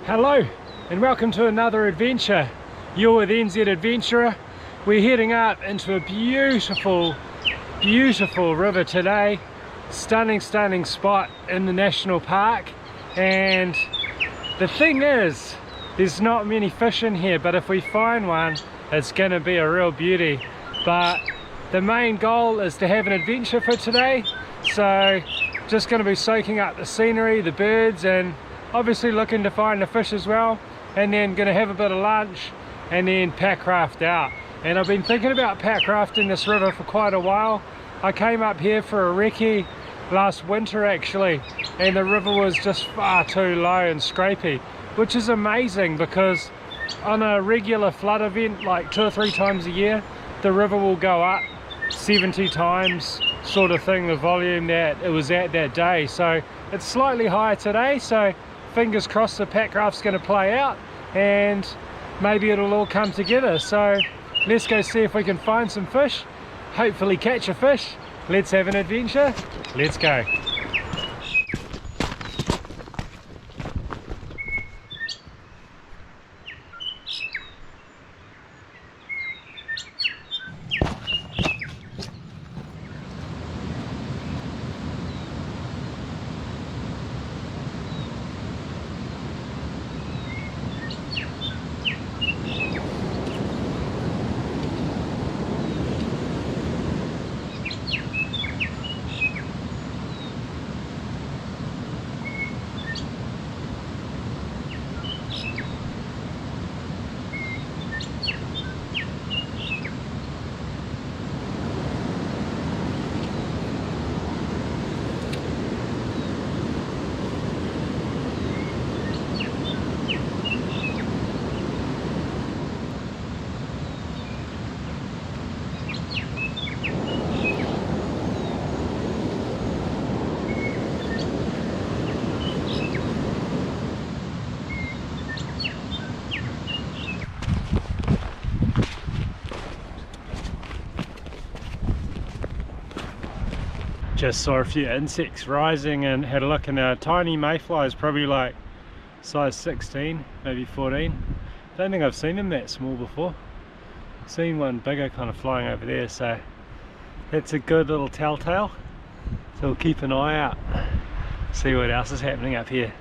Hello and welcome to another adventure. You're with NZ Adventurer. We're heading up into a beautiful river today. Stunning spot in the national park, and the thing is, there's not many fish in here, but if we find one, it's going to be a real beauty. But the main goal is to have an adventure for today, so just going to be soaking up the scenery, the birds, and obviously looking to find the fish as well, and then going to have a bit of lunch and then packraft out. And I've been thinking about packrafting this river for quite a while. I came up here for a recce last winter actually, and the river was just far too low and scrapey, which is amazing because on a regular flood event like 2 or 3 times a year, the river will go up 70 times sort of thing, the volume that it was at that day. So it's slightly higher today, so fingers crossed the packraft's going to play out and maybe it'll all come together. So let's go see if we can find some fish, hopefully catch a fish. Let's have an adventure. Let's go. Just saw a few insects rising and had a look, and a tiny mayfly is probably like size 16, maybe 14. Don't think I've seen them that small before. Seen one bigger kind of flying over there, so that's a good little telltale. So we'll keep an eye out, see what else is happening up here.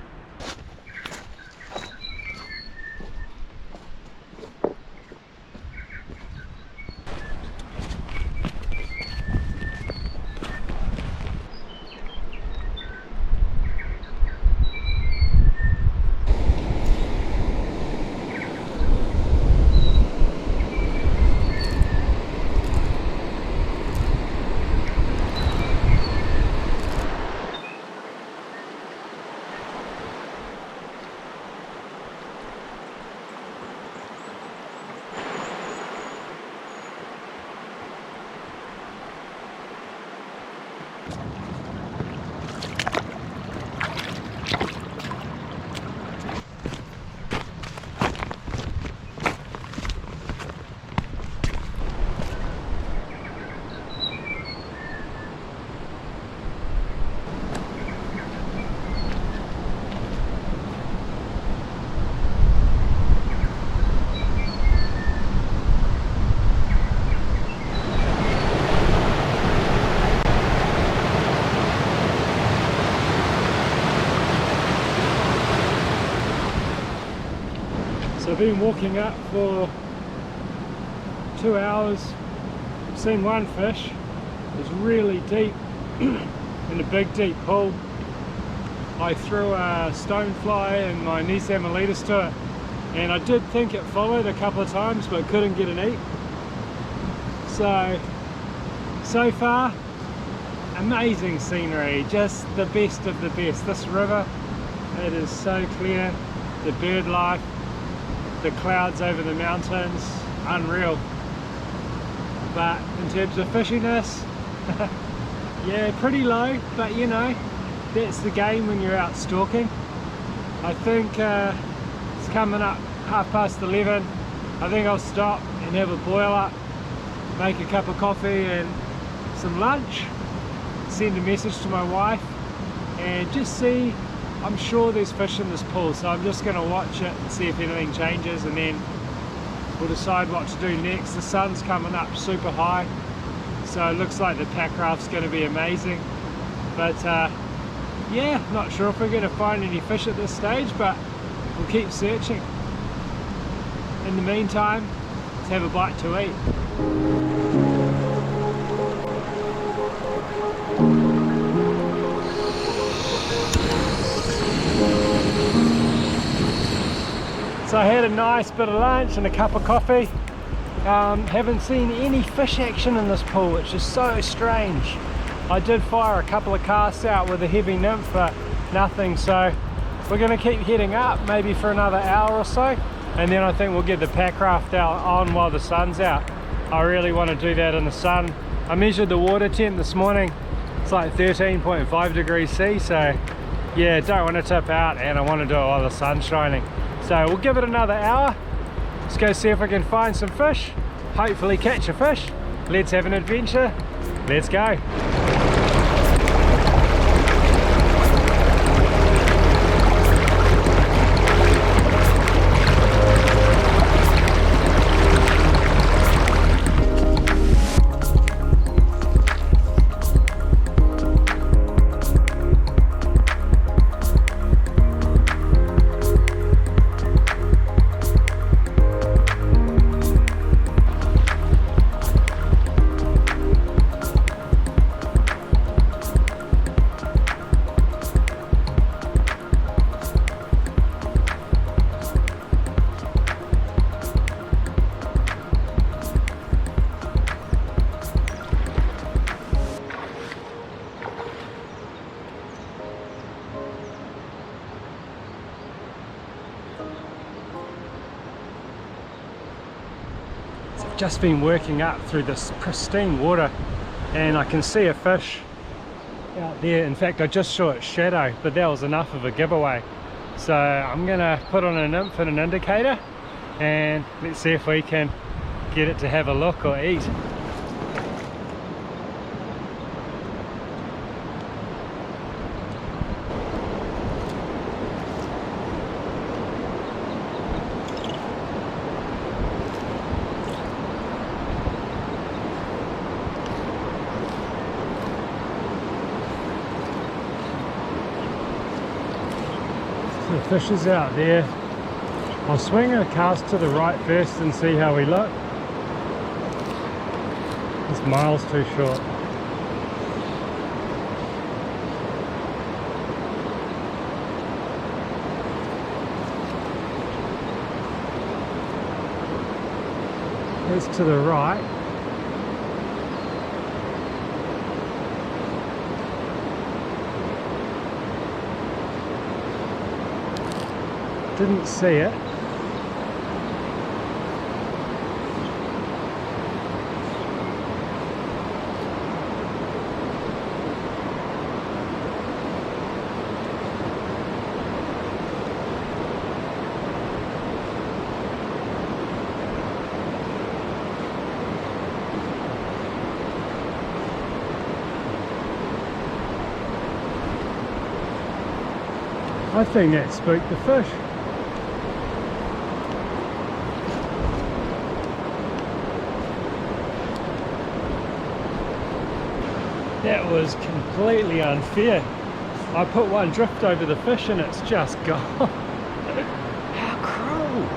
So I've been walking up for 2 hours, seen one fish. It was really deep in a big deep pool. I threw a stonefly and my nzadventurer to it, and I did think it followed a couple of times but couldn't get an eat. So far, amazing scenery, just the best of the best. This river, it is so clear, the bird life, the clouds over the mountains, unreal. But in terms of fishiness, yeah, pretty low, but you know, that's the game when you're out stalking. I think it's coming up 11:30. I think I'll stop and have a boil up, make a cup of coffee and some lunch, send a message to my wife and just see. I'm sure there's fish in this pool, so I'm just going to watch it and see if anything changes, and then we'll decide what to do next. The sun's coming up super high, so it looks like the packraft's going to be amazing. But yeah, not sure if we're going to find any fish at this stage, but we'll keep searching. In the meantime, let's have a bite to eat. So I had a nice bit of lunch and a cup of coffee. Haven't seen any fish action in this pool, which is so strange. I did fire a couple of casts out with a heavy nymph, but nothing. So we're going to keep heading up, maybe for another hour or so, and then I think we'll get the packraft out on while the sun's out. I really want to do that in the sun. I measured the water temp this morning. It's like 13.5 degrees C, so yeah, don't want to tip out, and I want to do it while the sun's shining. So we'll give it another hour. Let's go see if we can find some fish, hopefully catch a fish. Let's have an adventure. Let's go. Just been working up through this pristine water, and I can see a fish out there. In fact, I just saw its shadow, but that was enough of a giveaway. So I'm gonna put on a nymph and an indicator, and let's see if we can get it to have a look or eat. The fish is out there. I'll swing a cast to the right first and see how we look. This mile's too short. It's to the right. Didn't see it. I think that spooked the fish. That was completely unfair. I put one drift over the fish and it's just gone. How cruel.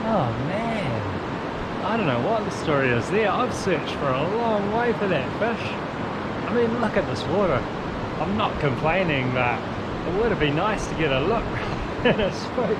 Oh man. I I don't know what the story is there. I've searched for a long way for that fish. I mean, look at this water. I'm not complaining, but it would have been nice to get a look at a spook.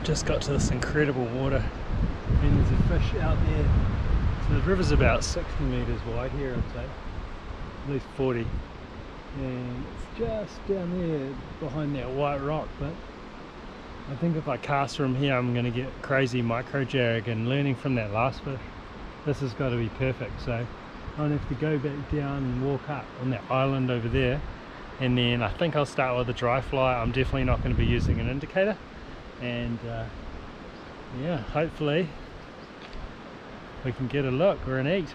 Just got to this incredible water and there's a fish out there. So the river's about 60 metres wide here, I'd say, at least 40, and it's just down there behind that white rock. But I think if I cast from here I'm going to get crazy micro jag, and learning from that last fish, this has got to be perfect. So I'll have to go back down and walk up on that island over there, and then I think I'll start with a dry fly. I'm definitely not going to be using an indicator. And yeah, hopefully we can get a look or an eat.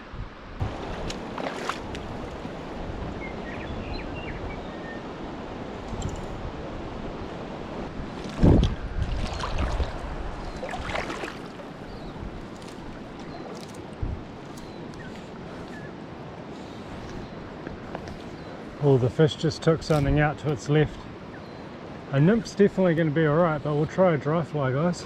Oh, the fish just took something out to its left. A nymph's definitely going to be alright, but we'll try a dry fly, guys.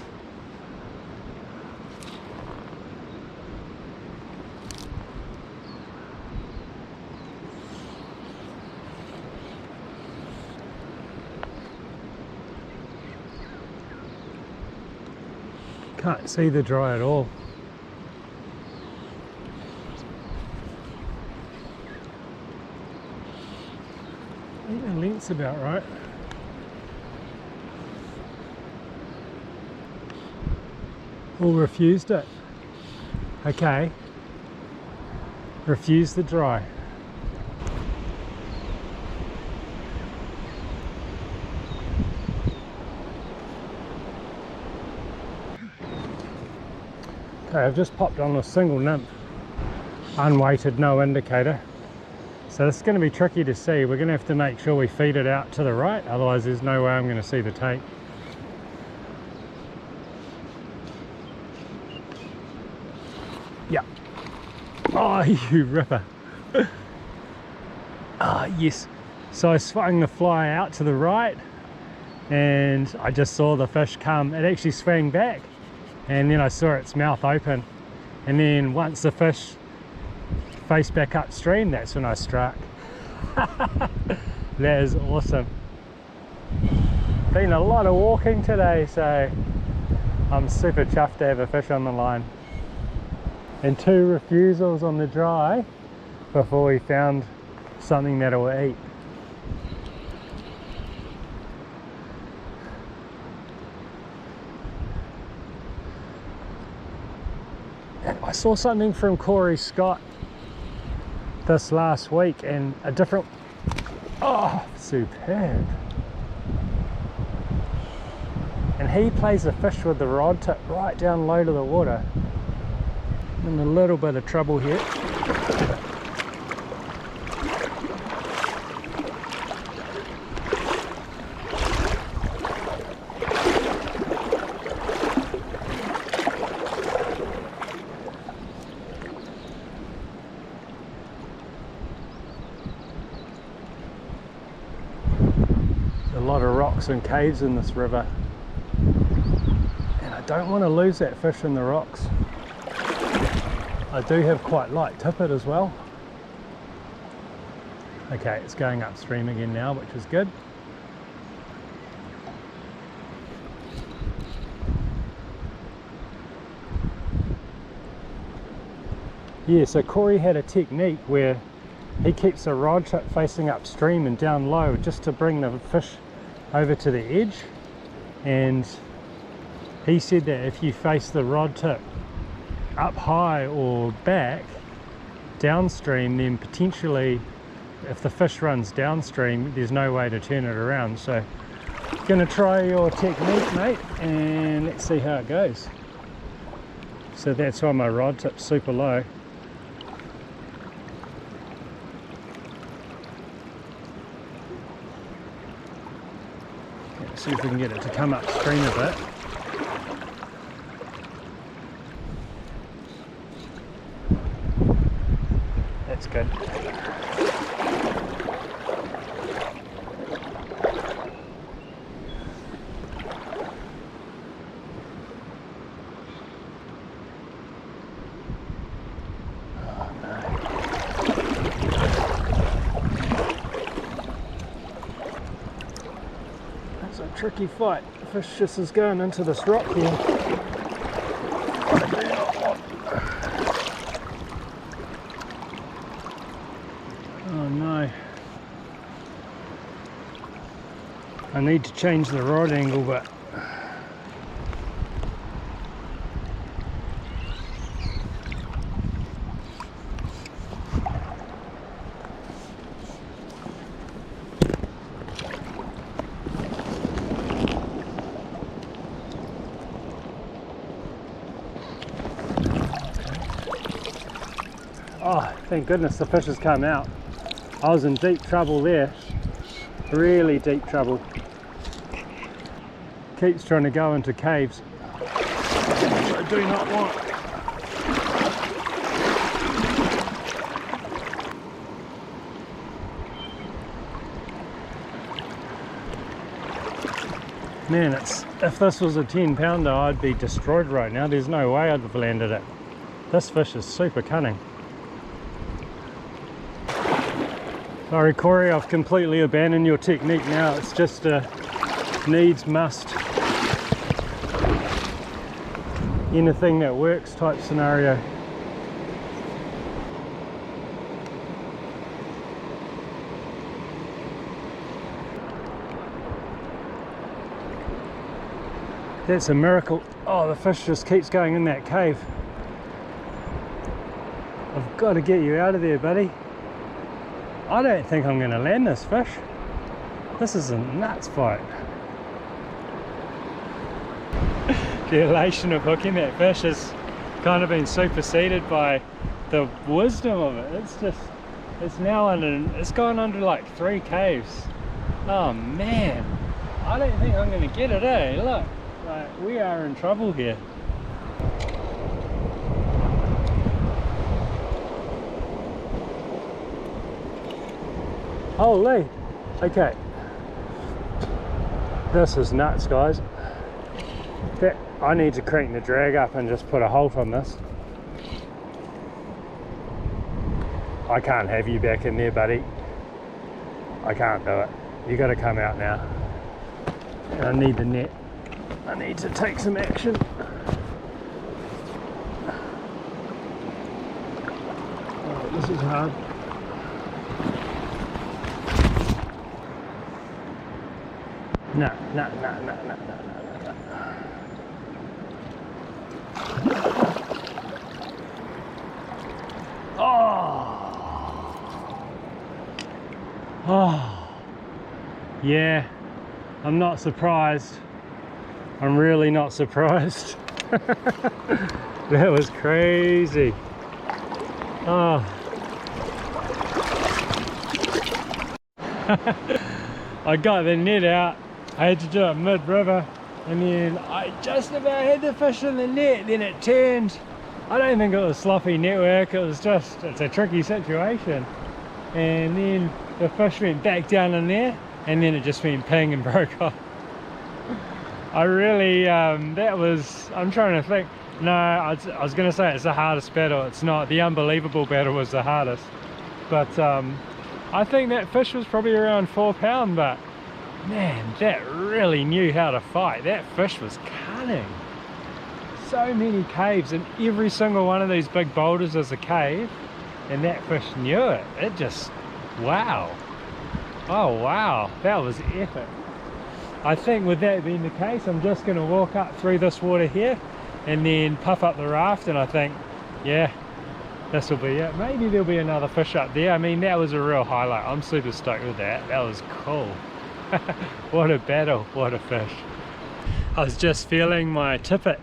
Can't see the dry at all. I think the length's about right. Oh, refused it. Okay. Refuse the dry. Okay, I've just popped on a single nymph. Unweighted, no indicator. So this is going to be tricky to see. We're going to have to make sure we feed it out to the right, otherwise there's no way I'm going to see the tape. Yeah. Oh, you ripper. Ah, yes. So I swung the fly out to the right and I just saw the fish come. It actually swang back and then I saw its mouth open. And then once the fish faced back upstream, that's when I struck. That is awesome. Been a lot of walking today, so I'm super chuffed to have a fish on the line. And 2 refusals on the dry before we found something that will eat. I saw something from Corey Scott this last week and a different, oh, superb. And he plays a fish with the rod tip right down low to the water. I'm in a little bit of trouble here. A lot of rocks and caves in this river, and I don't want to lose that fish in the rocks. I do have quite light tippet as well. Okay, it's going upstream again now, which is good. Yeah, so Corey had a technique where he keeps a rod tip facing upstream and down low just to bring the fish over to the edge. And he said that if you face the rod tip up high or back downstream, then potentially if the fish runs downstream there's no way to turn it around. So gonna try your technique, mate, and let's see how it goes. So that's why my rod tip's super low. See if we can get it to come upstream a bit. That's good. Tricky fight. The fish just is going into this rock here. Oh no. I need to change the rod angle, but oh, thank goodness the fish has come out. I was in deep trouble there. Really deep trouble. Keeps trying to go into caves, which I do not want. Man, if this was a 10-pounder, I'd be destroyed right now. There's no way I'd have landed it. This fish is super cunning. Sorry Corey, I've completely abandoned your technique now. It's just a needs must, anything that works type scenario. That's a miracle. Oh, the fish just keeps going in that cave. I've got to get you out of there, buddy. I don't think I'm going to land this fish. This is a nuts fight. The elation of hooking that fish has kind of been superseded by the wisdom of it. It's now it's gone under like 3 caves. Oh man, I don't think I'm going to get it, eh? Look, like we are in trouble here. Holy, okay, this is nuts, guys. I need to crank the drag up and just put a halt on this. I can't have you back in there, buddy. I can't do it. You got to come out now. And I need the net. I need to take some action. Oh, this is hard. No. Oh, yeah, I'm not surprised. I'm really not surprised. That was crazy. Oh. I got the net out. I had to do it mid-river, and then I just about had the fish in the net, then it turned. I don't think it was sloppy network, it was just, it's a tricky situation. And then the fish went back down in there, and then it just went ping and broke off. I really, that was, I'm trying to think. No, I was going to say it's the hardest battle. It's not. The unbelievable battle was the hardest. But I think that fish was probably around 4 pound, but man, that really knew how to fight. That fish was cunning. So many caves, and every single one of these big boulders is a cave, and that fish knew it. It just, wow. Oh wow, that was epic. I think with that being the case, I'm just going to walk up through this water here and then puff up the raft, and I think, yeah, this will be it. Maybe there'll be another fish up there. I mean, that was a real highlight. I'm super stoked with that. That was cool. What a battle, what a fish. I was just feeling my tippet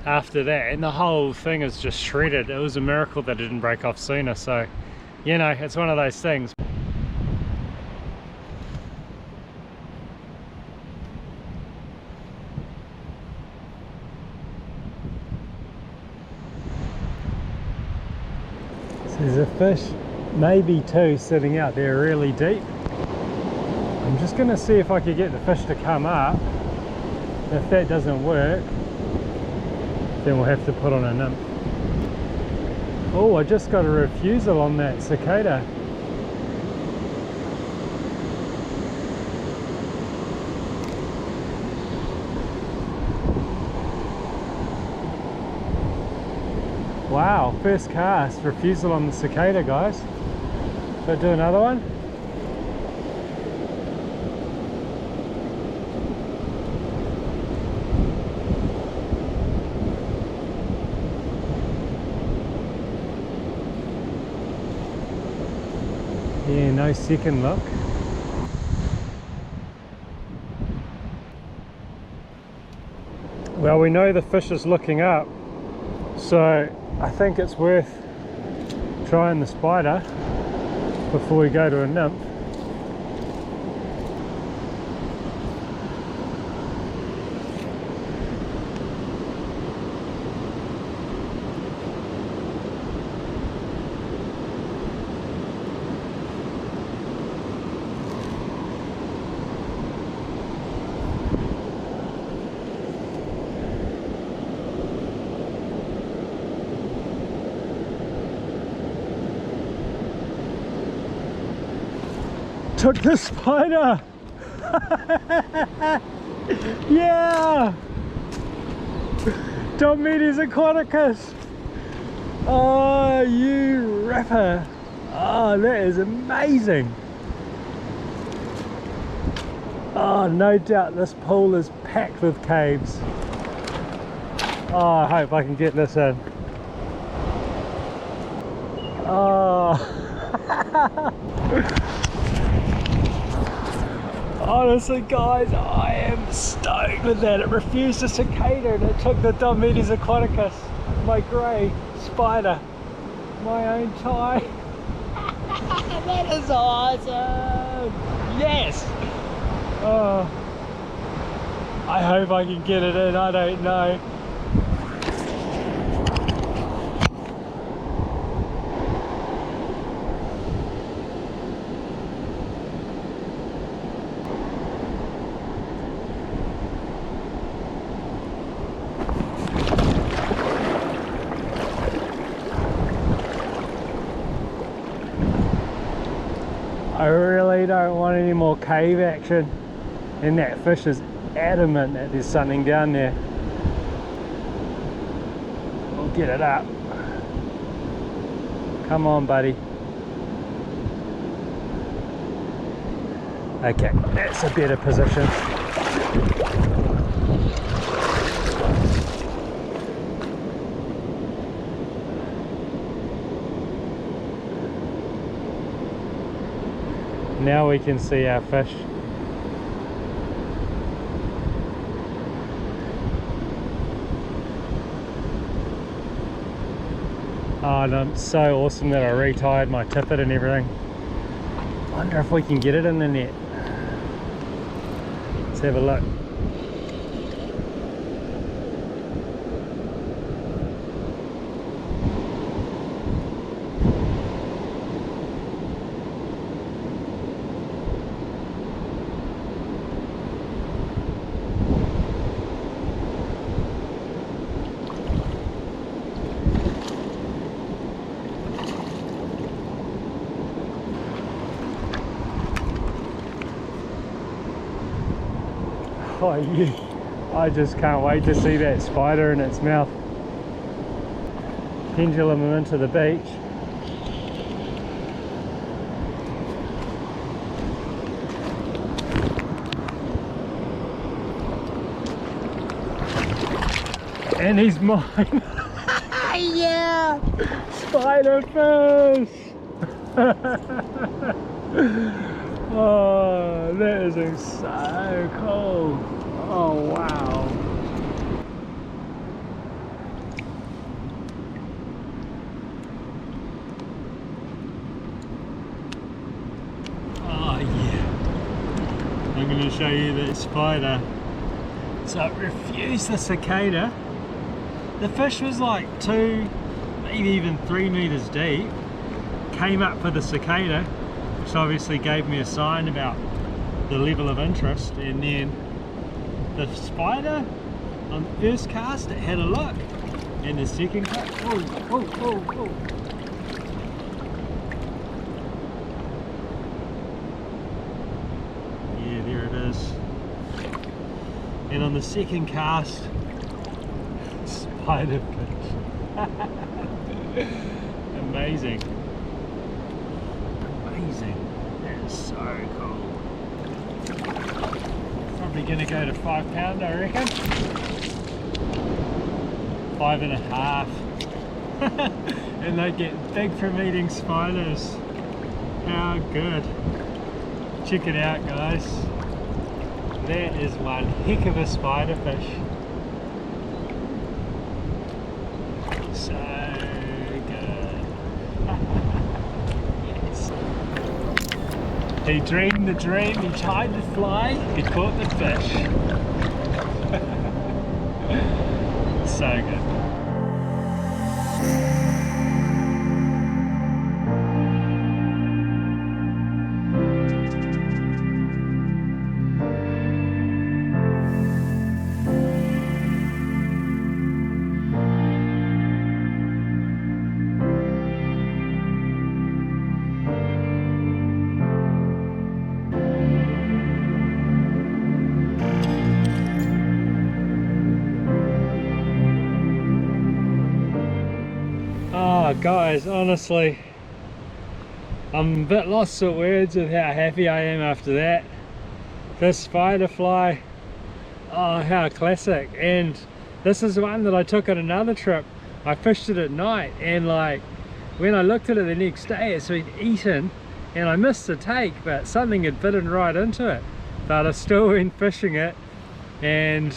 after that, and the whole thing is just shredded. It was a miracle that it didn't break off sooner. So, you know, it's one of those things. There's a fish, maybe two, sitting out there really deep. I'm just going to see if I can get the fish to come up. If that doesn't work, then we'll have to put on a nymph. Oh, I just got a refusal on that cicada. Wow, first cast, refusal on the cicada, guys. Should I do another one? Yeah, no second look. Well, we know the fish is looking up, so I think it's worth trying the spider before we go to a nymph. Took the spider! Yeah! Dommetes aquaticus! Oh, you ripper! Oh, that is amazing! Oh, no doubt this pool is packed with caves. Oh, I hope I can get this in. Oh! Honestly guys, I am stoked with that. It refused a cicada and it took the Dommetes aquaticus, my grey spider, my own tie. That is awesome! Yes! Oh, I hope I can get it in, I don't know. I really don't want any more cave action, and that fish is adamant that there's something down there. We'll get it up. Come on, buddy. Okay, that's a better position. Now we can see our fish. Oh, and it's so awesome that I retied my tippet and everything. Wonder if we can get it in the net. Let's have a look. Oh, yeah. I just can't wait to see that spider in its mouth. Pendulum him into the beach. And he's mine. Yeah! Spider fish! Oh, that is so cool. Oh, wow. Oh, yeah. I'm going to show you that spider. So it refused the cicada. The fish was like 2, maybe even 3 meters deep. came up for the cicada, which obviously gave me a sign about the level of interest, and then the spider on the first cast, it had a look, and the second cast, yeah, there it is. And on the second cast, spider fish. Amazing. Amazing. That is so cool. Probably gonna go to 5 pound, I reckon. 5.5. And they get big from eating spiders. How good. Check it out, guys. That is one heck of a spider fish. So good. Yes. He dreamed the dream, he tied the fly, he caught the fish. So good. Oh guys, honestly, I'm a bit lost for words with how happy I am after that. This spider fly, oh how classic. And this is one that I took on another trip. I fished it at night, and like when I looked at it the next day, it's been eaten, and I missed the take, but something had bitten right into it. But I still went fishing it, and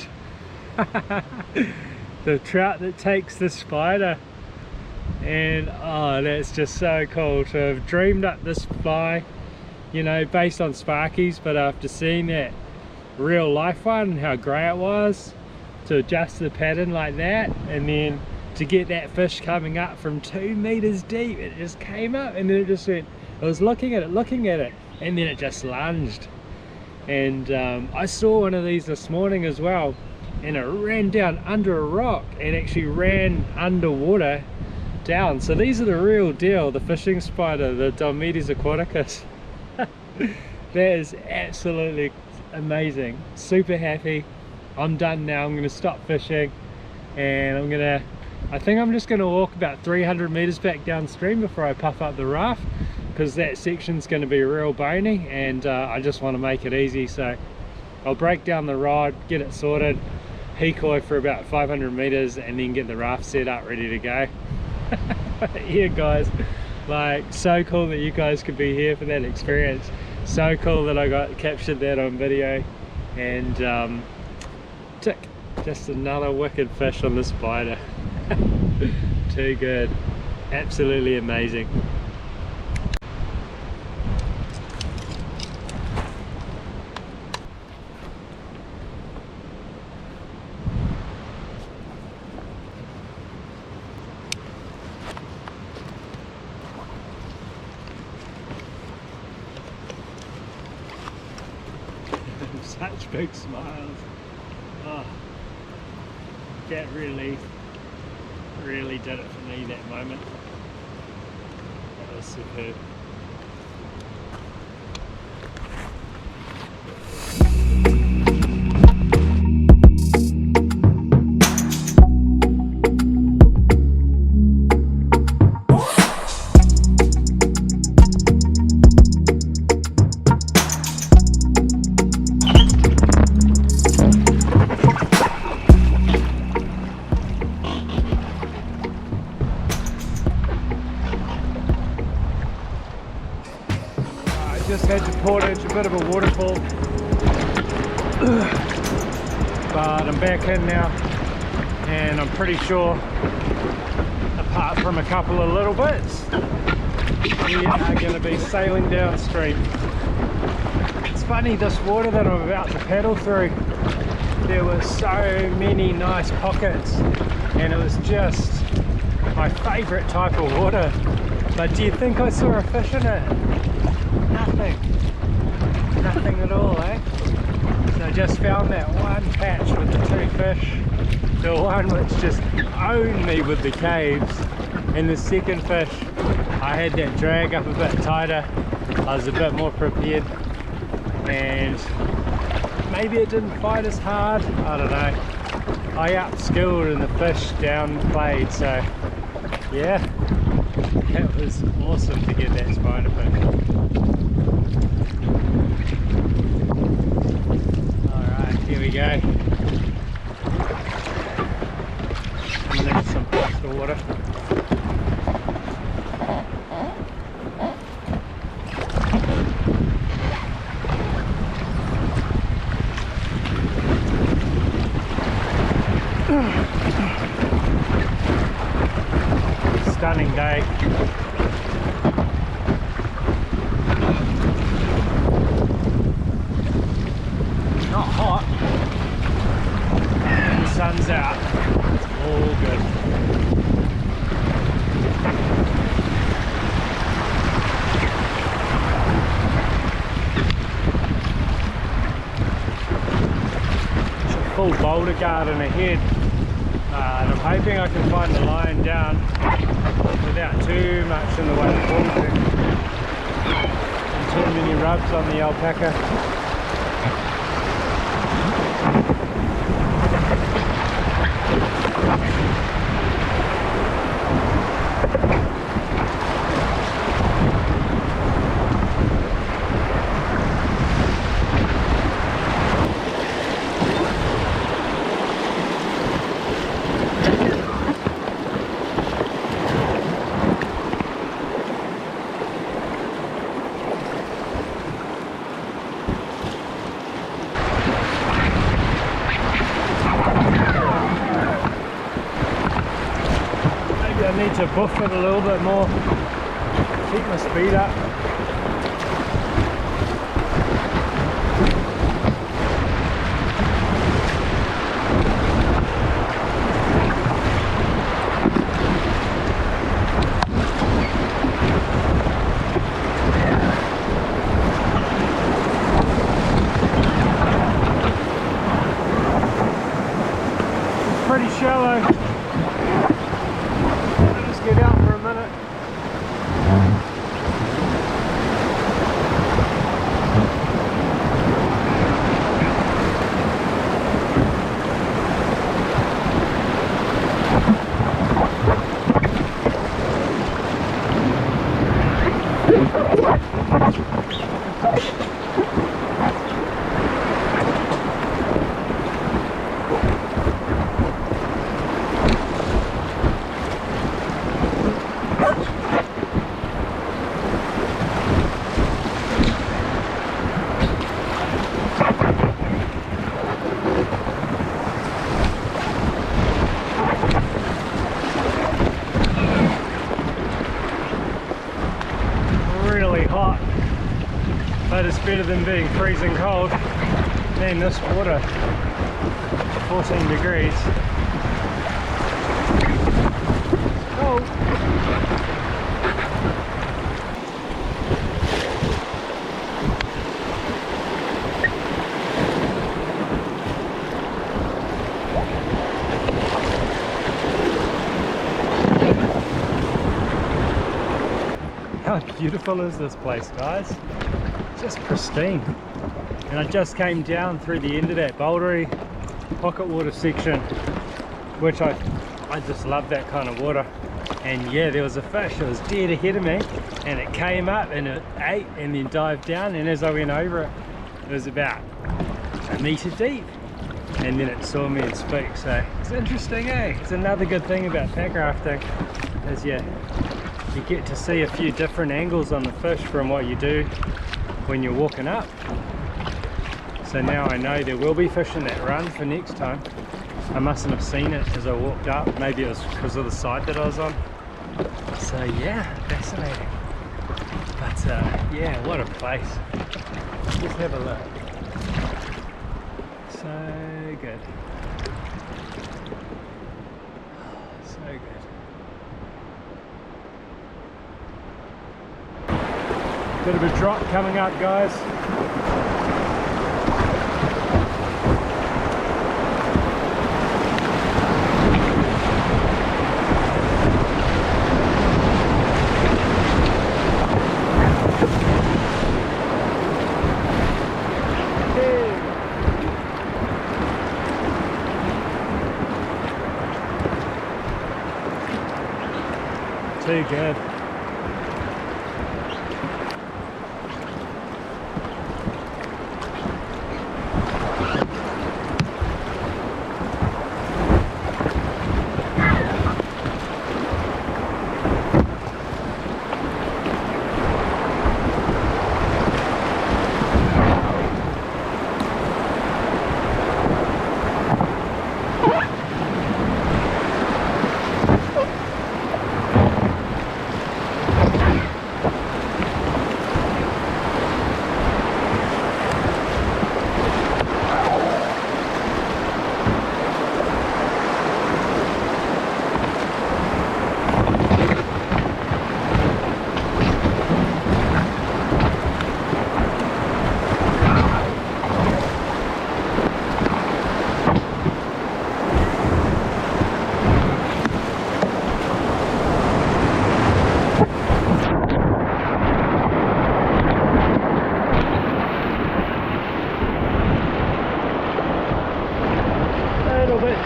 the trout that takes the spider. And oh, that's just so cool to have dreamed up this fly, you know, based on Sparkies, but after seeing that real life one and how grey it was, to adjust the pattern like that, and then to get that fish coming up from 2 meters deep, it just came up, and then it just went, I was looking at it, and then it just lunged. And I saw one of these this morning as well, and it ran down under a rock and actually ran underwater down. So these are the real deal, the fishing spider, the Dolmetes aquaticus. That is absolutely amazing. Super happy. I'm done now. I'm going to stop fishing, and I think I'm just going to walk about 300 meters back downstream before I puff up the raft, because that section's going to be real bony, and I just want to make it easy. So I'll break down the rod, get it sorted, decoy for about 500 meters, and then get the raft set up ready to go. Yeah guys, like so cool that you guys could be here for that experience. So cool that I got captured that on video, and tick, just another wicked fish on the spider. Too good, absolutely amazing. Such big smiles. Oh, that really did it for me, that moment. That was superb. Just had to portage a bit of a waterfall, but I'm back in now, and I'm pretty sure, apart from a couple of little bits, we are going to be sailing downstream. It's funny, this water that I'm about to paddle through, there were so many nice pockets, and it was just my favourite type of water. But do you think I saw a fish in it? Nothing. Nothing at all, eh? So I just found that one patch with the 2 fish. The one which just owned me with the caves. And the second fish, I had that drag up a bit tighter. I was a bit more prepared. And maybe it didn't fight as hard. I don't know. I upskilled and the fish downplayed, so yeah. That was awesome to get that spider fish. Alright, here we go. I'm gonna need some extra water. Stunning day. Not hot. The sun's out. It's all good. It's a full boulder garden ahead. And I'm hoping I can find the line down without too much in the way of bullshit and too many rubs on the alpaca. I need to buff it a little bit more, keep my speed up. It's pretty shallow. Get out for a minute. Hot, but it's better than being freezing cold. Man, this water, 14 degrees. Cold. How beautiful is this place, guys? Just pristine. And I just came down through the end of that bouldery pocket water section, which I just love that kind of water. And yeah, there was a fish that was dead ahead of me, and it came up and it ate and then dived down, and as I went over it, it was about a metre deep, and then it saw me and spoke. So it's interesting, eh? It's another good thing about packrafting is you get to see a few different angles on the fish from what you do when you're walking up. So now I know there will be fish in that run for next time. I mustn't have seen it as I walked up. Maybe it was because of the side that I was on. So yeah, fascinating. But yeah, what a place. Let's have a look. So good. So good. Bit of a drop coming up, guys. Too good.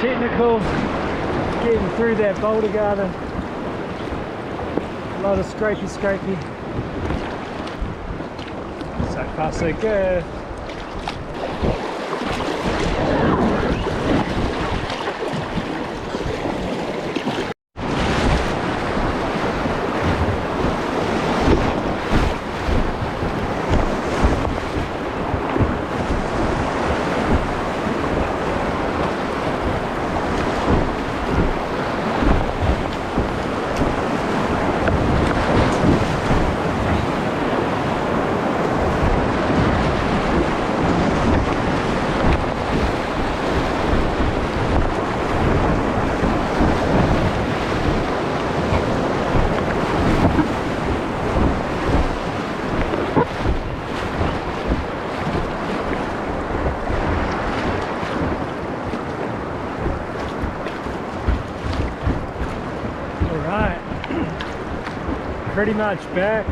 Technical, getting through that boulder garden. A lot of scrapey. So far so good. Pretty much back.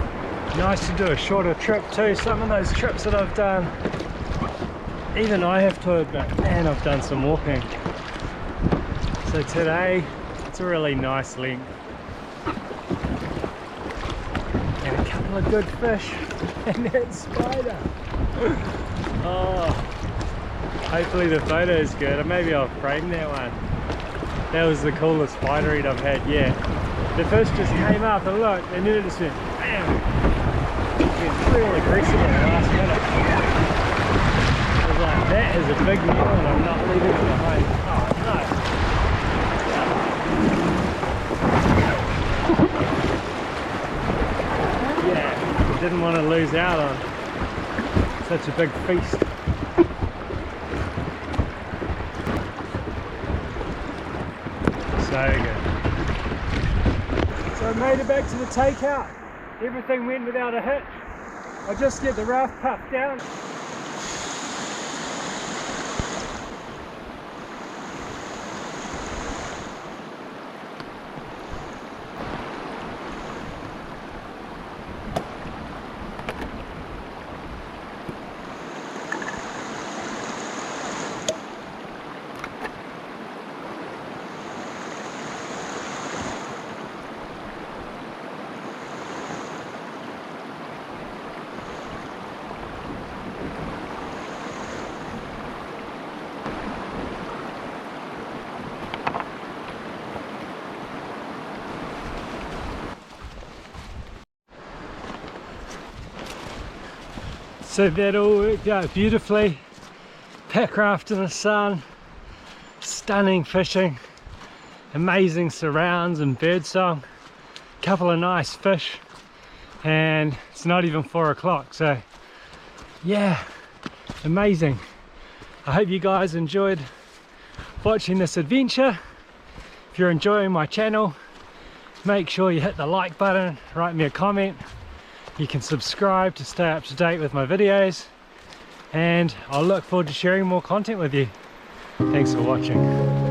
Nice to do a shorter trip too. Some of those trips that I've done, even I have to admit, man, I've done some walking. So today, it's a really nice length. And a couple of good fish, and that spider. Oh, hopefully the photo is good, or maybe I'll frame that one. That was the coolest spider eat I've had yet. The fish just came up and looked, and then it just went bam. It was real aggressive at the last minute. I was like, that is a big meal and I'm not leaving it behind. Oh no. Yeah, didn't want to lose out on such a big feast. So good. So I made it back to the takeout. Everything went without a hitch. I just get the raft puffed down. So that all worked out beautifully. Packraft in the sun, stunning fishing, amazing surrounds and birdsong, couple of nice fish, and it's not even 4 o'clock, so yeah, amazing. I hope you guys enjoyed watching this adventure. If you're enjoying my channel, make sure you hit the like button, write me a comment, You can subscribe to stay up to date with my videos, and I'll look forward to sharing more content with you. Thanks for watching.